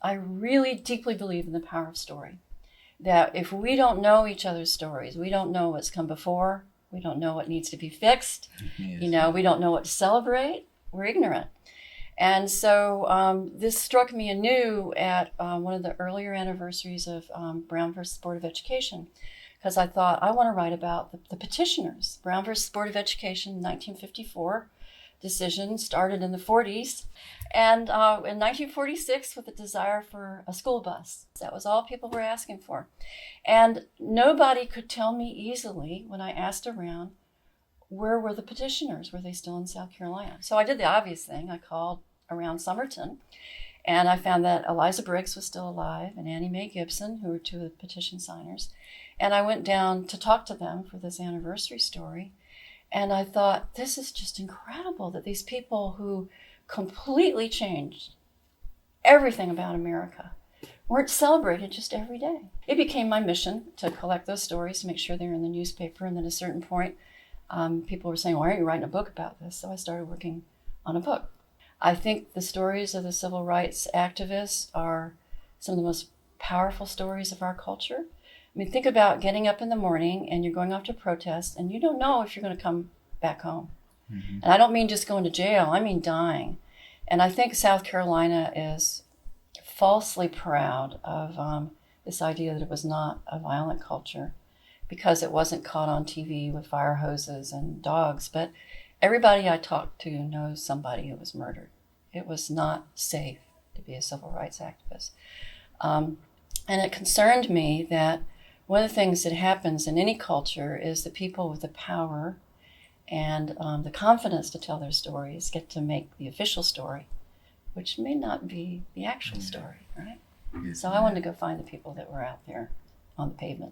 I really deeply believe in the power of story. That if we don't know each other's stories, we don't know what's come before, we don't know what needs to be fixed, Yes. we don't know what to celebrate, we're ignorant. And so this struck me anew at one of the earlier anniversaries of Brown versus Board of Education, because I thought I want to write about the petitioners. Brown versus Board of Education, 1954 decision started in the 40s, and in 1946 with a desire for a school bus. That was all people were asking for. And nobody could tell me easily when I asked around, where were the petitioners? Were they still in South Carolina? So I did the obvious thing. I called around Somerton, and I found that Eliza Briggs was still alive and Annie Mae Gibson, who were two of the petition signers. And I went down to talk to them for this anniversary story. And I thought, this is just incredible that these people who completely changed everything about America weren't celebrated just every day. It became my mission to collect those stories, to make sure they were in the newspaper. And then at a certain point, people were saying, why aren't you writing a book about this? So I started working on a book. I think the stories of the civil rights activists are some of the most powerful stories of our culture. I mean, think about getting up in the morning and you're going off to protest and you don't know if you're going to come back home. Mm-hmm. And I don't mean just going to jail, I mean dying. And I think South Carolina is falsely proud of this idea that it was not a violent culture because it wasn't caught on TV with fire hoses and dogs. But everybody I talked to knows somebody who was murdered. It was not safe to be a civil rights activist. And it concerned me that one of the things that happens in any culture is the people with the power and the confidence to tell their stories get to make the official story, which may not be the actual story, right? Yes, so I wanted to go find the people that were out there on the pavement.